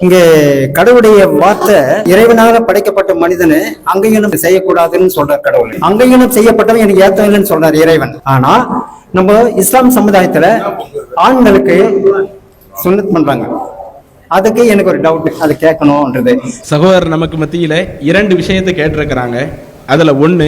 இங்கே கடவுளுடைய வார்த்தை இறைவனாக படைக்கப்பட்ட மனிதனு அங்கீனம் செய்யக்கூடாதுன்னு சொல்றார் கடவுள். அங்கீனம் செய்யப்பட்டவன் எனக்கு ஏத்தம் இல்லைன்னு சொல்றார் இறைவன். ஆனா நம்ம இஸ்லாம் சமுதாயத்துல ஆண்களுக்கு சுன்னத் பண்றாங்க. அதுக்கு எனக்கு ஒரு டவுட், அது கேட்கணும்ன்றது. சகோதரர் நமக்கு மத்தியில 2 விஷயத்தை கேட்டிருக்கிறாங்க. அதுல ஒண்ணு,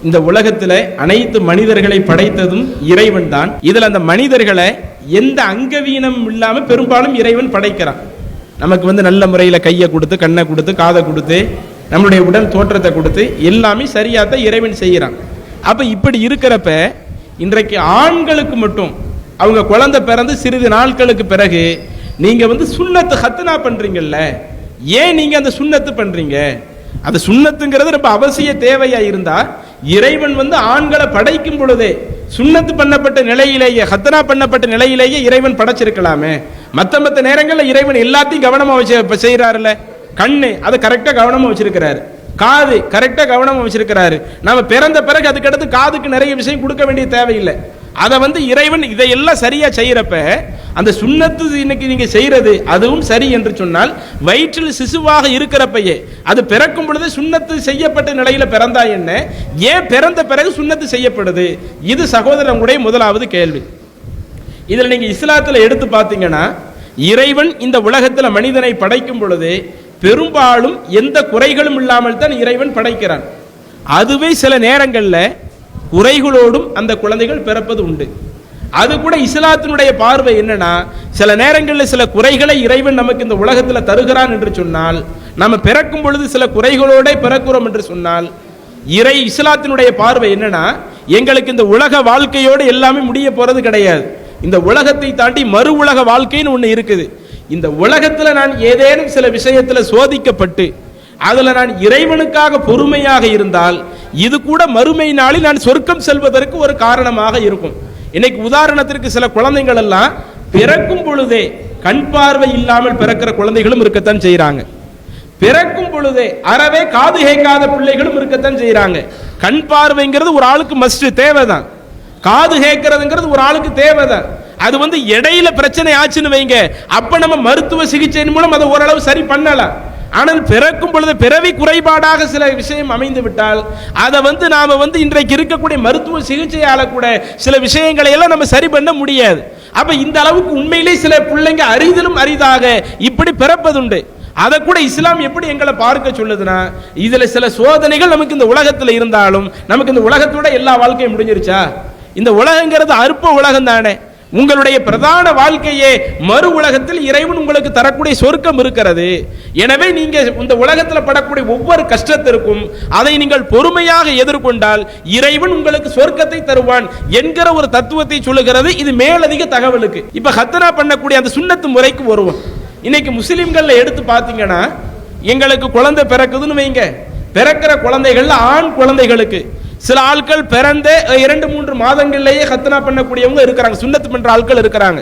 இந்த உலகத்துல அனைத்து மனிதர்களை படைத்ததும் இறைவன் தான். இதுல அந்த மனிதர்களை எந்த அங்கவீனம் இல்லாம பெரும்பாலும் இறைவன் படைக்கிறான். நமக்கு நல்ல முறையில கையை கொடுத்து, கண்ணை கொடுத்து, காதை கொடுத்து, நம்மளுடைய உடல் தோற்றத்தை கொடுத்து எல்லாமே சரியாத்தான் இறைவன் செய்யறான். அப்ப இப்படி இருக்கிறப்ப இன்றைக்கு ஆண்களுக்கு மட்டும் அவங்க குழந்தை பிறந்து சிறிது நாட்களுக்கு பிறகு நீங்க சுன்னத்து ஹத்னா பண்றீங்கல்ல, ஏன் நீங்க அந்த சுன்னத்து பண்றீங்க? அந்த சுன்னத்துங்கிறது ரொம்ப அவசிய தேவையா இருந்தா இறைவன் ஆண்களை படைக்கும் பொழுதே சுன்னத்து பண்ணப்பட்ட நிலையிலேயே, ஹத்னா பண்ணப்பட்ட நிலையிலேயே இறைவன் படைச்சிருக்கலாமே. மத்த நேரங்கள்ல இறைவன் எல்லாத்தையும் கவனமா செய்யறாருல்ல. கண்ணு அதை கரெக்டா கவனமா வச்சிருக்கிறாரு, காது கரெக்டா கவனமா வச்சிருக்கிறாரு. நம்ம பிறந்த பிறகு அதுக்கடுத்து காதுக்கு நிறைய விஷயம் கொடுக்க வேண்டிய தேவையில்லை. அதை இறைவன் இதையெல்லாம் சரியா செய்யறப்ப அந்த சுன்னத்து இன்னைக்கு நீங்க செய்யறது அதுவும் சரி என்று சொன்னால், வயிற்றில் சிசுவாக இருக்கிறப்பயே அது பிறக்கும் பொழுது சுன்னத்து செய்யப்பட்ட நிலையில பிறந்தா என்ன, ஏன் பிறந்த பிறகு சுன்னத்து செய்யப்படுது? இது சகோதரனுடைய முதலாவது கேள்வி. இதுல நீங்க இஸ்லாத்துல எடுத்து பார்த்தீங்கன்னா, இறைவன் இந்த உலகத்துல மனிதனை படைக்கும் பொழுது பெரும்பாலும் எந்த குறைகளும் இல்லாமல் தான் இறைவன் படைக்கிறான். அதுவே சில நேரங்கள்ல குறைகளோடும் அந்த குழந்தைகள் பிறப்பது உண்டு. அது கூட இஸ்லாத்தினுடைய பார்வை என்னன்னா, சில நேரங்களில் சில குறைகளை இறைவன் நமக்கு இந்த உலகத்துல தருகிறான் என்று சொன்னால், நம்ம பிறக்கும் பொழுது சில குறைகளோட பிறக்கிறோம் என்று சொன்னால், இஸ்லாத்தினுடைய பார்வை என்னன்னா, எங்களுக்கு இந்த உலக வாழ்க்கையோடு எல்லாமே முடிய போறது கிடையாது. இந்த உலகத்தை தாண்டி மறு உலக வாழ்க்கைன்னு ஒண்ணு இருக்குது. இந்த உலகத்துல நான் ஏதேனும் சில விஷயத்துல சோதிக்கப்பட்டு அதுல நான் இறைவனுக்காக பொறுமையாக இருந்தால், இது கூட மறுமை நாளில் நான் சொர்க்கம் செல்வதற்கு ஒரு காரணமாக இருக்கும். இன்னைக்கு உதாரணத்திற்கு சில குழந்தைகள் எல்லாம் பிறக்கும் பொழுதே கண் பார்வை இல்லாமல் பிறக்கிற குழந்தைகளும் இருக்கத்தான் செய்யறாங்க. பிறக்கும் பொழுதே அறவே காது கேட்காத பிள்ளைகளும் இருக்கத்தான் செய்யறாங்க. கண் பார்வைங்கிறது ஒரு ஆளுக்கு மஸ்ட் தேவைதான், காது கேட்கறதுங்கிறது ஒரு ஆளுக்கு தேவைதான். அது இடையில பிரச்சனை ஆச்சுன்னு வைங்க, அப்ப நம்ம மருத்துவ சிகிச்சையின் மூலம் அதை ஓரளவு சரி பண்ணலாம். ஆனால் பிறக்கும் பொழுது பிறவி குறைபாடாக சில விஷயம் அமைந்து விட்டால் அதை நாம இன்றைக்கு இருக்கக்கூடிய மருத்துவ சிகிச்சையால கூட சில விஷயங்களை எல்லாம் நம்ம சரி பண்ண முடியாது. அப்ப இந்த அளவுக்கு உண்மையிலே சில பிள்ளைங்க அரிதிலும் அரிதாக இப்படி பிறப்பதுண்டு. அதை கூட இஸ்லாம் எப்படி எங்களை பார்க்க சொல்லுதுன்னா, இதுல சில சோதனைகள் நமக்கு இந்த உலகத்துல இருந்தாலும் நமக்கு இந்த உலகத்தோட எல்லா வாழ்க்கையும் முடிஞ்சிருச்சா? இந்த உலகங்கிறது அற்ப உலகம் தானே. உங்களுடைய பிரதான வாழ்க்கையே மறு உலகத்தில் இறைவன் உங்களுக்கு தரக்கூடிய சொர்க்கம் இருக்கிறது. எனவே நீங்க இந்த உலகத்தில் படக்கூடிய ஒவ்வொரு கஷ்டத்திற்கும் அதை நீங்கள் பொறுமையாக எதிர்கொண்டால் இறைவன் உங்களுக்கு சொர்க்கத்தை தருவான் என்கிற ஒரு தத்துவத்தை சொல்லுகிறது. இது மேலதிக தகவலுக்கு இப்ப ஹத்னா பண்ணக்கூடிய அந்த சுன்னத்து முறைக்கு வருவோம். இன்னைக்கு முஸ்லிம்கள்ல எடுத்து பார்த்தீங்கன்னா, எங்களுக்கு குழந்தை பிறக்குதுன்னு வைங்க, பிறக்கிற குழந்தைகள்ல ஆண் குழந்தைகளுக்கு சில ஆட்கள் பிறந்த 2-3 மாதங்களிலேயே ஹத்னா பண்ணக்கூடியவங்க இருக்கிறாங்க, சுன்னத்து பண்ற ஆட்கள் இருக்கிறாங்க.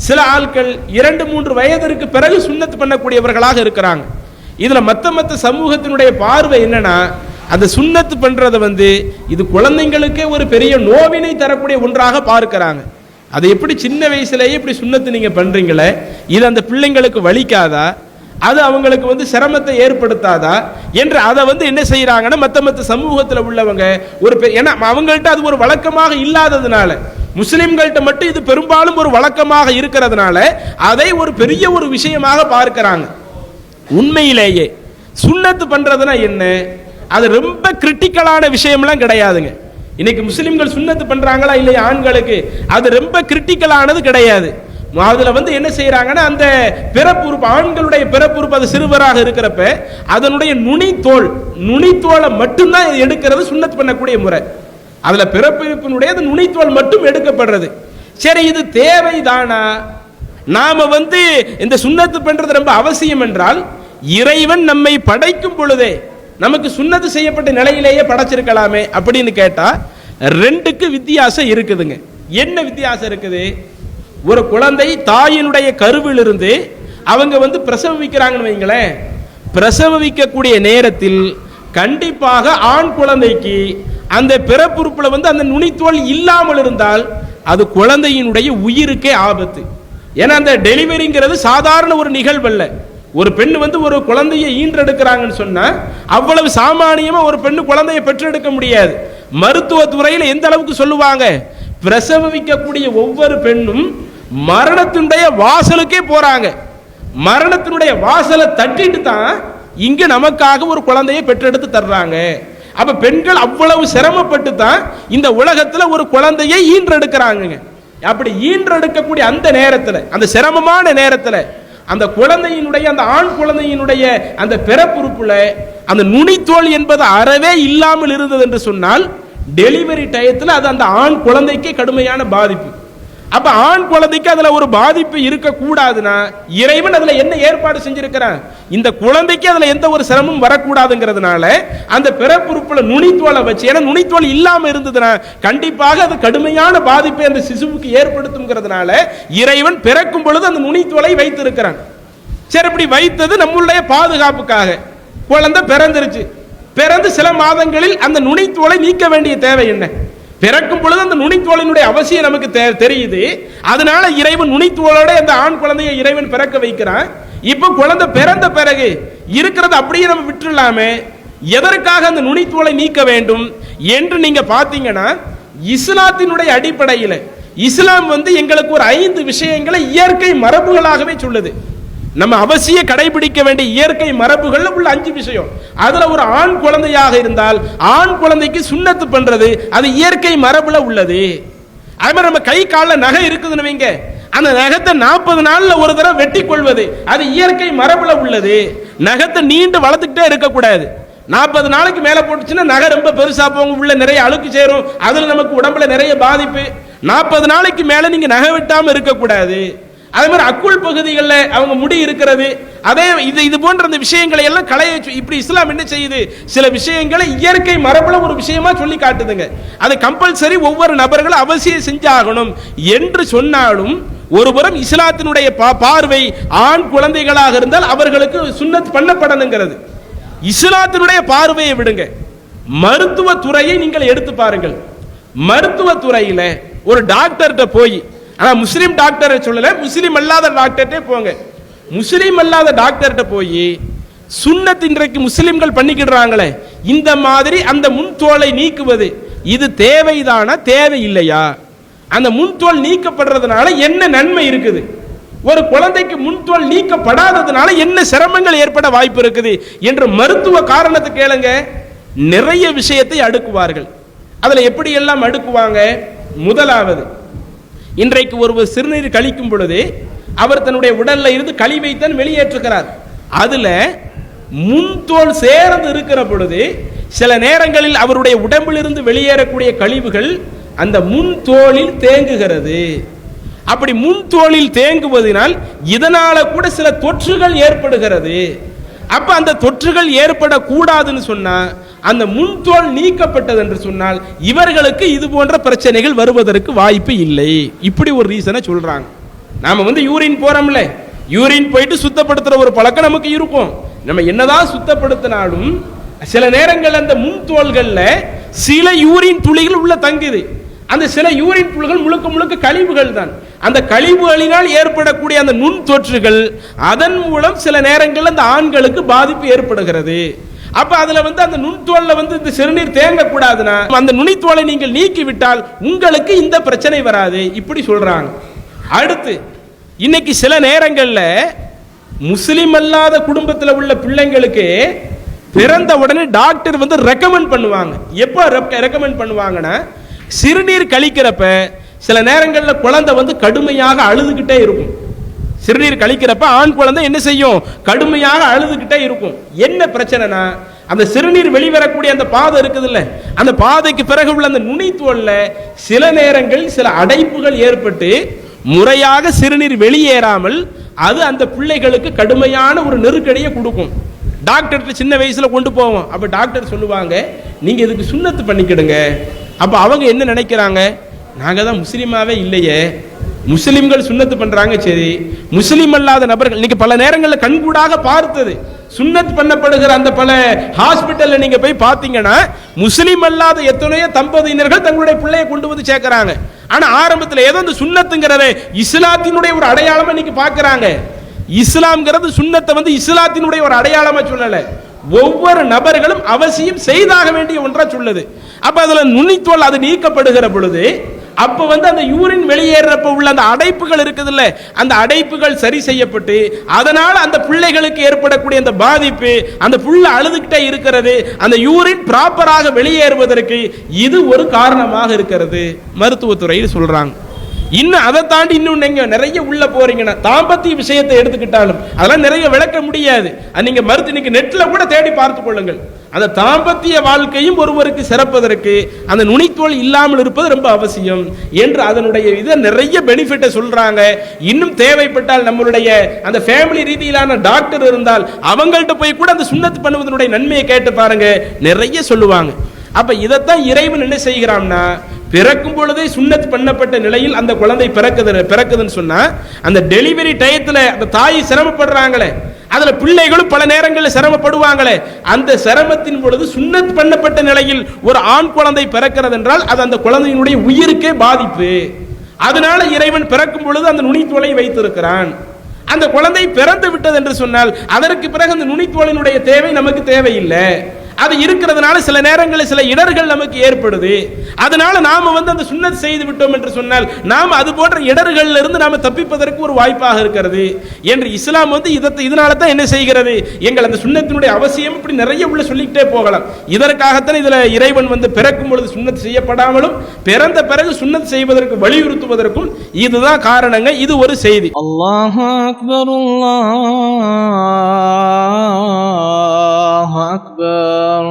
சில ஆட்கள் 2-3 வயதிற்கு பிறகு சுன்னத்து பண்ணக்கூடியவர்களாக இருக்கிறாங்க. இதுல மத்த சமூகத்தினுடைய பார்வை என்னன்னா, அந்த சுன்னத்து பண்றதை இது குழந்தைங்களுக்கே ஒரு பெரிய நோவினை தரக்கூடிய ஒன்றாக பார்க்கிறாங்க. அதை எப்படி சின்ன வயசுலேயே இப்படி சுன்னத்து நீங்க பண்றீங்களே, இது அந்த பிள்ளைங்களுக்கு வலிக்காதா, அது அவங்களுக்கு சிரமத்தை ஏற்படுத்தாதா என்று அதை என்ன செய்யறாங்கன்னா, மத்த சமூகத்தில் உள்ளவங்க ஒரு ஏன்னா அவங்கள்ட்ட அது ஒரு வழக்கமாக இல்லாததுனால, முஸ்லிம்கள்ட்ட மட்டும் இது பெரும்பாலும் ஒரு வழக்கமாக இருக்கிறதுனால அதை ஒரு பெரிய ஒரு விஷயமாக பார்க்கிறாங்க. உண்மையிலேயே சுன்னத்து பண்றதுனா என்ன, அது ரொம்ப கிரிட்டிக்கலான விஷயம்லாம் கிடையாதுங்க. இன்னைக்கு முஸ்லிம்கள் சுன்னத்து பண்றாங்களா இல்லையா ஆண்களுக்கு, அது ரொம்ப கிரிட்டிக்கலானது கிடையாது. அதுல என்ன செய்யறாங்கன்னா, அந்த பிறப்புறுப்பு ஆண்களுடைய பிறப்புறுப்பு அது சிறுவராக இருக்கிறப்ப அதனுடைய நுனித்தோலை மட்டும்தான் எடுக்கிறது சுன்னத் பண்ணக்கூடிய முறை. அதுல பிறப்புறுப்பினுடைய நுனித்தோல் மட்டும் எடுக்கப்படுறது. சரி, இது தேவைதானா? நாம இந்த சுன்னத்து பண்றது ரொம்ப அவசியம் என்றால், இறைவன் நம்மை படைக்கும் பொழுதே நமக்கு சுன்னத்து செய்யப்பட்ட நிலையிலேயே படைச்சிருக்கலாமே அப்படின்னு கேட்டா 2க்கு வித்தியாசம் இருக்குதுங்க. என்ன வித்தியாசம் இருக்குது? ஒரு குழந்தை தாயினுடைய கருவிலிருந்து அவங்க பிரசவிக்கிறாங்கன்னு வைங்களேன், பிரசவிக்கக்கூடிய நேரத்தில் கண்டிப்பாக ஆண் குழந்தைக்கு அந்த பிறப்புறுப்புல அந்த நுனித்தோல் இல்லாமல் இருந்தால் அது குழந்தையினுடைய உயிருக்கே ஆபத்து. ஏன்னா அந்த டெலிவரிங்கிறது சாதாரண ஒரு நிகழ்வு அல்ல. ஒரு பெண் வந்து ஒரு குழந்தையை ஈன்றெடுக்கிறாங்கன்னு சொன்னா அவ்வளவு சாமானியமா ஒரு பெண்ணு குழந்தையை பெற்றெடுக்க முடியாது. மருத்துவ துறையில எந்த அளவுக்கு சொல்லுவாங்க, பிரசவிக்கக்கூடிய ஒவ்வொரு பெண்ணும் மரணத்தினுடைய வாசலுக்கே போறாங்க. மரணத்தினுடைய வாசலை தட்டிட்டு தான் இங்க நமக்காக ஒரு குழந்தையை பெற்றெடுத்து தர்றாங்க. அப்ப பெண்கள் அவ்வளவு சிரமப்பட்டு தான் இந்த உலகத்துல ஒரு குழந்தையை ஈன்றெடுக்கிறாங்க. அப்படி ஈன்றெடுக்கக்கூடிய அந்த நேரத்துல, அந்த சிரமமான நேரத்துல, அந்த குழந்தையினுடைய, அந்த ஆண் குழந்தையினுடைய அந்த பிறப்புறுப்புல அந்த நுனித்தோல் என்பது அறவே இல்லாமல் இருந்தது என்று சொன்னால் டெலிவரி டயத்தில் அது அந்த ஆண் குழந்தைக்கு கடுமையான பாதிப்பு. அப்ப ஆண் குழந்தைக்கு அதுல ஒரு பாதிப்பு இருக்க கூடாதுன்னா இறைவன் அதுல என்ன ஏற்பாடு செஞ்சிருக்கிறான், இந்த குழந்தைக்கு அதுல எந்த ஒரு சிரமமும் வரக்கூடாதுங்கிறதுனால அந்த பிறப்புறுப்புல நுனித்தோலை வச்சு, ஏன்னா நுனித்தோல் இல்லாம இருந்ததுன்னா கண்டிப்பாக அது கடுமையான பாதிப்பை அந்த சிசுவுக்கு ஏற்படுத்தும்ங்கிறதுனால இறைவன் பிறக்கும் பொழுது அந்த நுனித்தோலை வைத்திருக்கிறான். சரி, இப்படி வைத்தது நம்மளுடைய பாதுகாப்புக்காக. குழந்தை பிறந்துருச்சு, பிறந்து சில மாதங்களில் அந்த நுனித்தோலை நீக்க வேண்டிய தேவை என்ன? பிறக்கும் பொழுது அந்த நுனித்தோலினுடைய அவசியம் நமக்கு தெரியுது. அதனால இறைவன் நுனித்தோலோட அந்த ஆண் குழந்தையை இறைவன் பிறக்க வைக்கிறான். இப்ப குழந்தை பிறந்த பிறகு இருக்கிறது அப்படியே நம்ம விட்டுலாமே, எதற்காக அந்த நுனித்தோலை நீக்க வேண்டும் என்று நீங்க பாத்தீங்கன்னா இஸ்லாத்தினுடைய அடிப்படையில் இஸ்லாம் வந்து எங்களுக்கு ஒரு 5 விஷயங்களை இயற்கை மரபுகளாகவே சொல்லுது. நம்ம அவசியம் கடைபிடிக்க வேண்டிய இயற்கை மரபுகள் உள்ள 5 விஷயம். அதுல ஒரு ஆண் குழந்தையாக இருந்தால் ஆண் குழந்தைக்கு சுன்னத்து பண்றது அது இயற்கை மரபுல உள்ளது. அது மாதிரி நம்ம கை காலில் நகை இருக்குதுன்னு வைங்க, அந்த நகத்தை 40 நாள்ல ஒரு தடவை வெட்டி கொள்வது அது இயற்கை மரபுல உள்ளது. நகத்தை நீண்டு வளர்த்துக்கிட்டே இருக்கக்கூடாது. 40 நாளைக்கு மேல போட்டுச்சுன்னா நகை ரொம்ப பெருசா போகும், உள்ள நிறைய அழுக்கு சேரும், அதுல நமக்கு உடம்புல நிறைய பாதிப்பு. 40 நாளைக்கு மேல நீங்க நகை வெட்டாம இருக்கக்கூடாது. அதே மாதிரி அக்குள் பகுதிகளில் அவங்க முடி இருக்கிறது, அதே இது போன்ற அந்த விஷயங்களை எல்லாம் களைய. இப்படி இஸ்லாம் என்ன செய்யுது, சில விஷயங்களை இயற்கை மரபுல ஒரு விஷயமா சொல்லி காட்டுதுங்க. அது கம்பல்சரி ஒவ்வொரு நபர்களும் அவசியம் செஞ்சாகணும் என்று சொன்னாலும் ஒருபுறம் இஸ்லாத்தினுடைய பார்வை ஆண் குழந்தைகளாக இருந்தால் அவர்களுக்கு சுன்னத் பண்ணப்படணுங்கிறது. இஸ்லாத்தினுடைய பார்வையை விடுங்க, மருத்துவ துறையை நீங்கள் எடுத்து பாருங்கள். மருத்துவ துறையில ஒரு டாக்டர்கிட்ட போய், ஆனா முஸ்லீம் டாக்டரை சொல்லல, முஸ்லீம் அல்லாத டாக்டர்கிட்ட போங்க. முஸ்லீம் அல்லாத டாக்டர்கிட்ட போய் சுன்னத் இன்றைக்கு முஸ்லிம்கள் பண்ணிக்கிடுறாங்களே இந்த மாதிரி அந்த முன்தோலை நீக்குவது இது தேவைதானா தேவையில்லையா, அந்த முன்தோல் நீக்கப்படுறதுனால என்ன நன்மை இருக்குது, ஒரு குழந்தைக்கு முன்தோல் நீக்கப்படாததுனால என்ன சிரமங்கள் ஏற்பட வாய்ப்பு இருக்குது என்று மருத்துவ காரணத்தை கேளுங்க. நிறைய விஷயத்தை அடுக்குவார்கள். அதுல எப்படி எல்லாம் அடுக்குவாங்க. முதலாவது, இன்றைக்கு ஒருவர் சிறுநீர் கழிக்கும் பொழுது அவர் தன்னுடைய உடல்ல இருந்து கழிவைத்தான் வெளியேற்றுகிறார். அதுல முன்தோல் சேர்ந்து இருக்கிற பொழுது சில நேரங்களில் அவருடைய உடம்பிலிருந்து வெளியேறக்கூடிய கழிவுகள் அந்த முன்தோலில் தேங்குகிறது. அப்படி முன்தோலில் தேங்குவதனால் இதனால கூட சில தொற்றுகள் ஏற்படுகிறது. அப்ப அந்த தொற்றுகள் ஏற்படக்கூடாதுன்னு சொன்னா அந்த முன்தோல் நீக்கப்பட்டது என்று சொன்னால் இவர்களுக்கு இது போன்ற பிரச்சனைகள் வருவதற்கு வாய்ப்பு இல்லை. இப்படி ஒரு ரீசனை சொல்றாங்க. நாம வந்து யூரின் போறோம்ல, யூரின் போயிட்டு சுத்தப்படுத்துற ஒரு பழக்கம் நமக்கு இருக்கும். நம்ம என்னதான் சுத்தப்படுத்தினாலும் சில நேரங்கள் அந்த முன்தோள்கள்ல சில யூரின் துளிகள் உள்ள தங்குது. அந்த சில யூரின் துளிகள் முழுக்க முழுக்க கழிவுகள் தான். அந்த கழிவுகளினால் ஏற்படக்கூடிய அந்த நுண் தொற்றுகள் அதன் மூலம் சில நேரங்கள் அந்த ஆண்களுக்கு பாதிப்பு ஏற்படுகிறது. அப்ப அதுல வந்து அந்த நுண்தோல்ல வந்து இந்த சிறுநீர் தேங்க கூடாதுன்னா அந்த நுனித்தோலை நீங்கள் நீக்கி விட்டால் உங்களுக்கு இந்த பிரச்சனை வராது. இப்படி சொல்றாங்க. அடுத்து, இன்னைக்கு சில நேரங்கள்ல முஸ்லிம் அல்லாத குடும்பத்தில் உள்ள பிள்ளைங்களுக்கு பிறந்த உடனே டாக்டர் வந்து ரெக்கமெண்ட் பண்ணுவாங்க. எப்ப ரெக்கமெண்ட் பண்ணுவாங்கன்னா, சிறுநீர் கழிக்கிறப்ப சில நேரங்களில் குழந்தை வந்து கடுமையாக அழுதுகிட்டே இருக்கும். சிறுநீர் கழிக்கிறப்ப ஆண் குழந்தை என்ன செய்யும், கடுமையாக அழுதுகிட்டே இருக்கும். என்ன பிரச்சனைனா, அந்த சிறுநீர் வெளிவரக்கூடிய அந்த பாதை இருக்குதுல்ல, அந்த பாதைக்கு பிறகு உள்ள அந்த நுனித்தோல்ல சில நேரங்களில் சில அடைப்புகள் ஏற்பட்டு முறையாக சிறுநீர் வெளியேறாமல் அது அந்த பிள்ளைகளுக்கு கடுமையான ஒரு நெருக்கடியை கொடுக்கும். டாக்டர் சின்ன வயசுல கொண்டு போவோம். அப்ப டாக்டர் சொல்லுவாங்க, நீங்க இதுக்கு சுன்னத்து பண்ணிக்கிடுங்க. அப்ப அவங்க என்ன நினைக்கிறாங்க, நாங்க தான் முஸ்லீமாவே இல்லையே, முஸ்லிம்கள் சுன்னத்து பண்றாங்க, சரி முஸ்லிம் அல்லாத நபர்கள் இன்னைக்கு பல நேரங்களில் கண்கூடாக பார்த்தது சுன்னத் பண்ணப்படுகிற அந்த பல ஹாஸ்பிட்டல்ல நீங்க போய் பார்த்தீங்கன்னா முஸ்லிம் அல்லாத எத்தனையோ தம்பதியினர்கள் தங்களுடைய பிள்ளையை கொண்டு வந்து சேர்க்கிறாங்க. ஆனா ஆரம்பத்தில் ஏதோ இந்த சுன்னத்துங்கிறத இஸ்லாத்தினுடைய ஒரு அடையாளமா இன்னைக்கு பார்க்கறாங்க. இஸ்லாம்ங்கிறது சுன்னத்தை வந்து இஸ்லாத்தினுடைய ஒரு அடையாளமா சொல்லல, ஒவ்வொரு நபர்களும் அவசியம் செய்தாக வேண்டிய ஒன்றா சொல்லுது. அப்ப அதுல நுனித்தோல் அது நீக்கப்படுகிற பொழுது அப்ப வந்து அந்த யூரின் வெளியேறப்ப உள்ள அந்த அடைப்புகள் இருக்குதுல்ல, அந்த அடைப்புகள் சரி செய்யப்பட்டு அதனால அந்த பிள்ளைகளுக்கு ஏற்படக்கூடிய அந்த பாதிப்பு, அந்த புள்ள அழுதுகிட்டே இருக்கிறது, அந்த யூரின் ப்ராப்பராக வெளியேறுவதற்கு இது ஒரு காரணமாக இருக்கிறது மருத்துவத்துறையில் சொல்றாங்க. இன்னும் அதை தாண்டி இன்னும் நீங்க நிறைய உள்ள போறீங்கன்னா தாம்பத்திய விஷயத்தை எடுத்துக்கிட்டாலும் அதெல்லாம் நிறைய விளக்க முடியாது. நீங்க இன்னைக்கு நெட்ல கூட தேடி பார்த்து கொள்ளுங்கள். அந்த தாம்பத்திய வாழ்க்கையும் ஒருவருக்கு சிறப்பதற்கு அந்த நுனித்தோல் இல்லாமல் இருப்பது ரொம்ப அவசியம் என்று அதனுடைய இதை நிறைய பெனிஃபிட்டை சொல்றாங்க. இன்னும் தேவைப்பட்டால் நம்மளுடைய அந்த ஃபேமிலி ரீதியிலான டாக்டர் இருந்தால் அவங்கள்ட்ட போய் கூட அந்த சுன்னத் பண்ணுவதனுடைய நன்மையை கேட்டு பாருங்க, நிறைய சொல்லுவாங்க. அப்ப இதைத்தான் இறைவன் என்ன செய்கிறான்னா, பிறக்கும் பொழுதே சுன்னத் பண்ணப்பட்ட நிலையில் அந்த குழந்தை பிறக்குதுன்னு சொன்னா அந்த டெலிவரி டயத்துல அந்த தாய் சிரமப்படுறாங்களே, அதுல பிள்ளைகளும் பல நேரங்களில் சிரமப்படுவாங்களே, அந்த சிரமத்தின் பொழுது சுன்னத் பண்ணப்பட்ட நிலையில் ஒரு ஆண் குழந்தை பிறக்கிறது என்றால் அது அந்த குழந்தையினுடைய உயிருக்கே பாதிப்பு. அதனால இறைவன் பிறக்கும் பொழுது அந்த நுனித்தோலை வைத்திருக்கிறான். அந்த குழந்தை பிறந்து விட்டது என்று சொன்னால் அதற்கு பிறகு அந்த நுனித்தோலினுடைய தேவை நமக்கு தேவையில்லை. அது இருக்கிறதுனால சில நேரங்களில் சில இடர்கள் நமக்கு ஏற்படுது. அதனால நாம வந்து அந்த சுன்னத் செய்து விட்டோம் என்று சொன்னால் நாம் அது போன்ற இடர்களில் இருந்து நாம தப்பிப்பதற்கு ஒரு வாய்ப்பாக இருக்கிறது என்று இஸ்லாம் வந்து இதனால தான் என்ன செய்கிறது, எங்கள் அந்த சுன்னத்தினுடைய அவசியம் இப்படி நிறைய உள்ள சொல்லிக்கிட்டே போகலாம். இதற்காகத்தான் இதுல இறைவன் வந்து பிறக்கும் பொழுது சுன்னத் செய்யப்படாமலும் பிறந்த பிறகு சுன்னத் செய்வதற்கு வலியுறுத்துவதற்கும் இதுதான் காரணங்க. இது ஒரு செய்தி. அல்லாஹு அக்பர், அல்லாஹு அக்பர்.